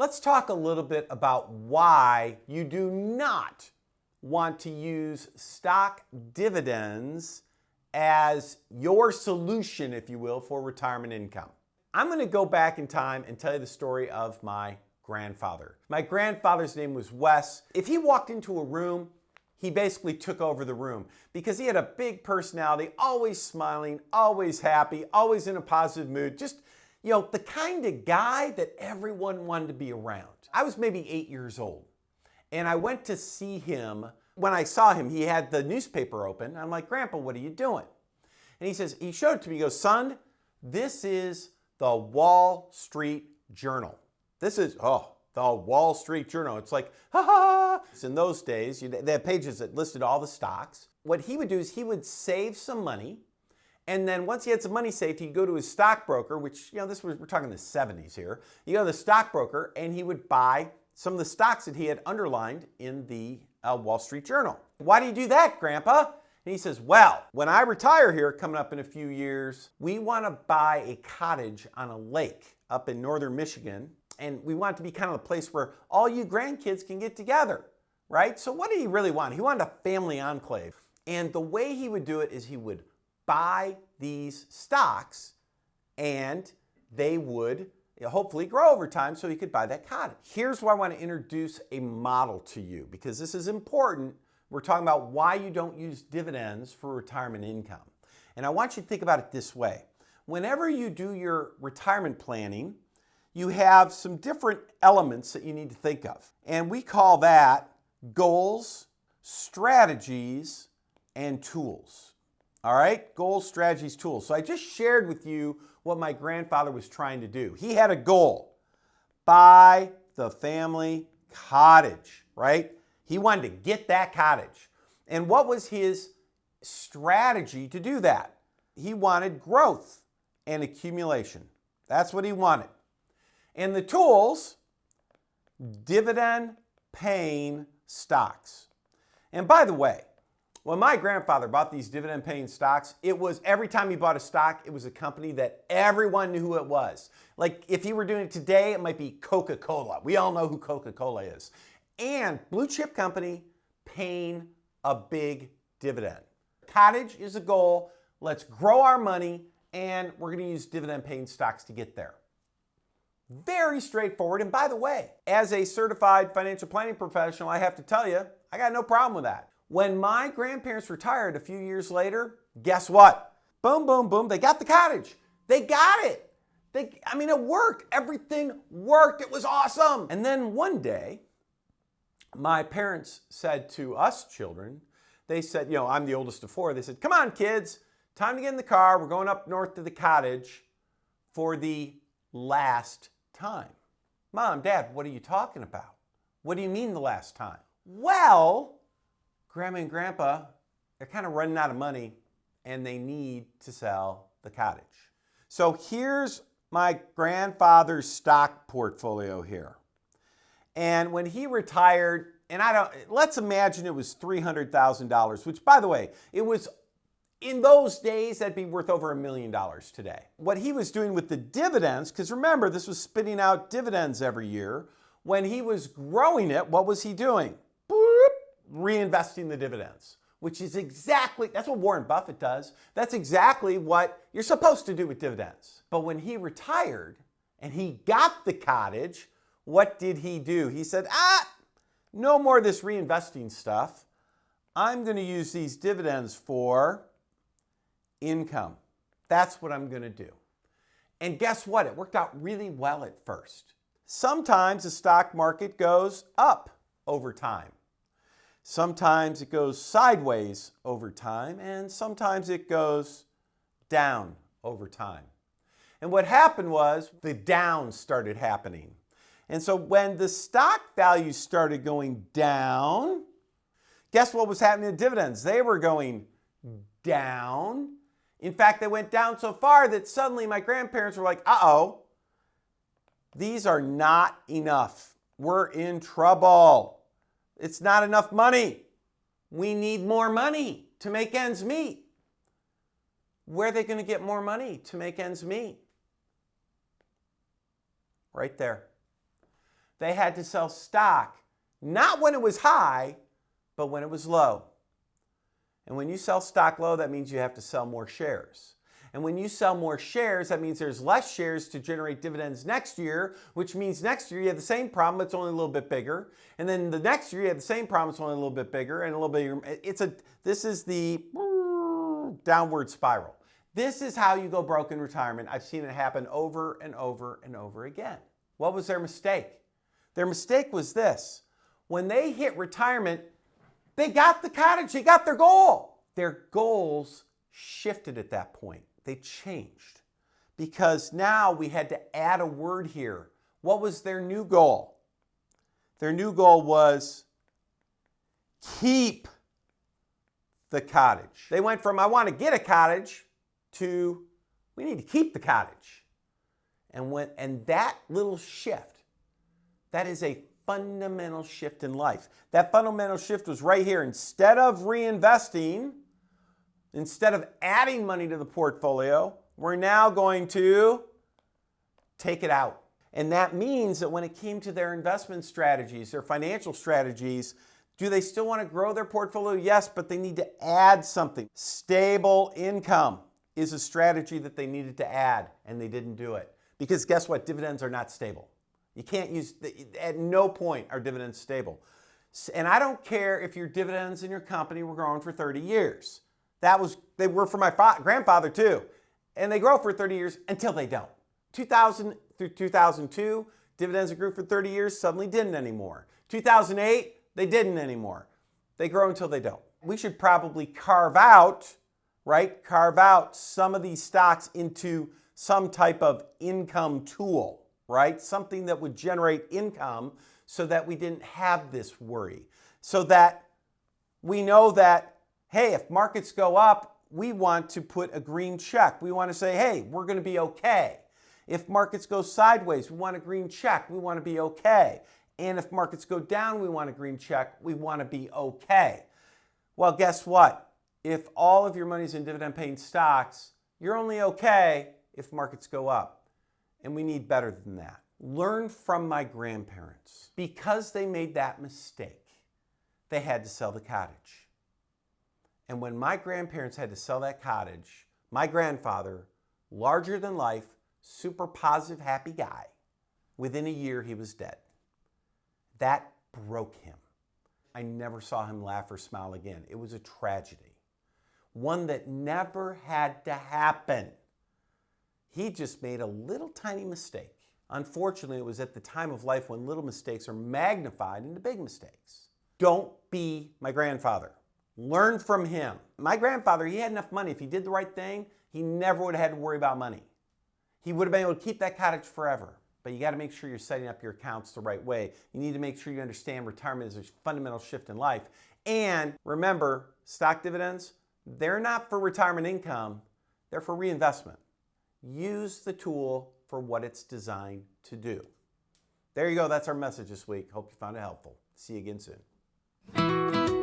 Let's talk a little bit about why you do not want to use stock dividends as your solution, if you will, for retirement income. I'm going to go back in time and tell you the story of my grandfather. My grandfather's name was Wes. If he walked into a room, he basically took over the room because he had a big personality, always smiling, always happy, always in a positive mood. Just, the kind of guy that everyone wanted to be around. I was maybe 8 years old and I went to see him. When I saw him, he had the newspaper open. I'm like, Grandpa, what are you doing? And he showed it to me. He goes, son, this is the Wall Street Journal. This is, the Wall Street Journal. It's like, ha ha. In those days, they had pages that listed all the stocks. What he would do is he would save some money. And then once he had some money saved, he'd go to his stockbroker, which, we're talking the 70s here. You go to the stockbroker and he would buy some of the stocks that he had underlined in the Wall Street Journal. Why do you do that, Grandpa? And he says, well, when I retire here, coming up in a few years, we want to buy a cottage on a lake up in northern Michigan. And we want it to be kind of a place where all you grandkids can get together, right? So what did he really want? He wanted a family enclave. And the way he would do it is he would buy these stocks and they would hopefully grow over time so he could buy that cottage. Here's why I want to introduce a model to you because this is important. We're talking about why you don't use dividends for retirement income. And I want you to think about it this way. Whenever you do your retirement planning, you have some different elements that you need to think of. And we call that goals, strategies, and tools. All right? Goals, strategies, tools. So I just shared with you what my grandfather was trying to do. He had a goal. Buy the family cottage, right? He wanted to get that cottage. And what was his strategy to do that? He wanted growth and accumulation. That's what he wanted. And the tools, dividend paying stocks. And by the way, when my grandfather bought these dividend paying stocks, it was every time he bought a stock, it was a company that everyone knew who it was. Like if he were doing it today, it might be Coca-Cola. We all know who Coca-Cola is. And blue chip company paying a big dividend. Cottage is a goal. Let's grow our money and we're going to use dividend paying stocks to get there. Very straightforward. And by the way, as a certified financial planning professional, I have to tell you, I got no problem with that. When my grandparents retired a few years later, guess what? Boom, boom, boom. They got the cottage. They got it. It worked. Everything worked. It was awesome. And then one day, my parents said to us children, they said, I'm the oldest of four. They said, come on, kids, time to get in the car. We're going up north to the cottage for the last time. Mom, Dad, what are you talking about? What do you mean the last time? Well, Grandma and Grandpa, they're kind of running out of money and they need to sell the cottage. So here's my grandfather's stock portfolio here. And when he retired, let's imagine it was $300,000, which by the way, it was in those days, that'd be worth over $1 million today. What he was doing with the dividends, because remember, this was spitting out dividends every year. When he was growing it, what was he doing? Boop, reinvesting the dividends, which is that's what Warren Buffett does. That's exactly what you're supposed to do with dividends. But when he retired and he got the cottage, what did he do? He said, no more of this reinvesting stuff. I'm going to use these dividends for income. That's what I'm going to do. And guess what? It worked out really well at first. Sometimes the stock market goes up over time. Sometimes it goes sideways over time, and sometimes it goes down over time. And what happened was the down started happening. And so when the stock value started going down, guess what was happening to dividends? They were going down. In fact, they went down so far that suddenly my grandparents were like, uh-oh, these are not enough. We're in trouble. It's not enough money. We need more money to make ends meet. Where are they going to get more money to make ends meet? Right there. They had to sell stock, not when it was high, but when it was low. And when you sell stock low, that means you have to sell more shares. And when you sell more shares, that means there's less shares to generate dividends next year, which means next year you have the same problem, it's only a little bit bigger. And then the next year you have the same problem, it's only a little bit bigger and a little bit. This is the downward spiral. This is how you go broke in retirement. I've seen it happen over and over and over again. What was their mistake? Their mistake was this. When they hit retirement, they got the cottage, they got their goal. Their goals shifted at that point. They changed because now we had to add a word here. What was their new goal? Their new goal was keep the cottage. They went from I want to get a cottage to we need to keep the cottage. And that little shift, that is a fundamental shift in life. That fundamental shift was right here. Instead of reinvesting, instead of adding money to the portfolio, we're now going to take it out. And that means that when it came to their investment strategies, their financial strategies, do they still want to grow their portfolio? Yes, but they need to add something. Stable income is a strategy that they needed to add, and they didn't do it. Because guess what? Dividends are not stable. You can't use, at no point are dividends stable. And I don't care if your dividends in your company were growing for 30 years. They were for my grandfather too. And they grow for 30 years until they don't. 2000 through 2002, dividends that grew for 30 years suddenly didn't anymore. 2008, they didn't anymore. They grow until they don't. We should probably carve out some of these stocks into some type of income tool, right? Something that would generate income so that we didn't have this worry. So that we know that, hey, if markets go up, we want to put a green check. We want to say, hey, we're going to be okay. If markets go sideways, we want a green check. We want to be okay. And if markets go down, we want a green check. We want to be okay. Well, guess what? If all of your money's in dividend-paying stocks, you're only okay if markets go up. And we need better than that. Learn from my grandparents. Because they made that mistake, they had to sell the cottage. And when my grandparents had to sell that cottage, my grandfather, larger than life, super positive, happy guy, within a year he was dead. That broke him. I never saw him laugh or smile again. It was a tragedy. One that never had to happen. He just made a little tiny mistake. Unfortunately, it was at the time of life when little mistakes are magnified into big mistakes. Don't be my grandfather. Learn from him. My grandfather, he had enough money. If he did the right thing, he never would have had to worry about money. He would have been able to keep that cottage forever. But you got to make sure you're setting up your accounts the right way. You need to make sure you understand retirement is a fundamental shift in life. And remember, stock dividends, they're not for retirement income. They're for reinvestment. Use the tool for what it's designed to do. There you go. That's our message this week. Hope you found it helpful. See you again soon.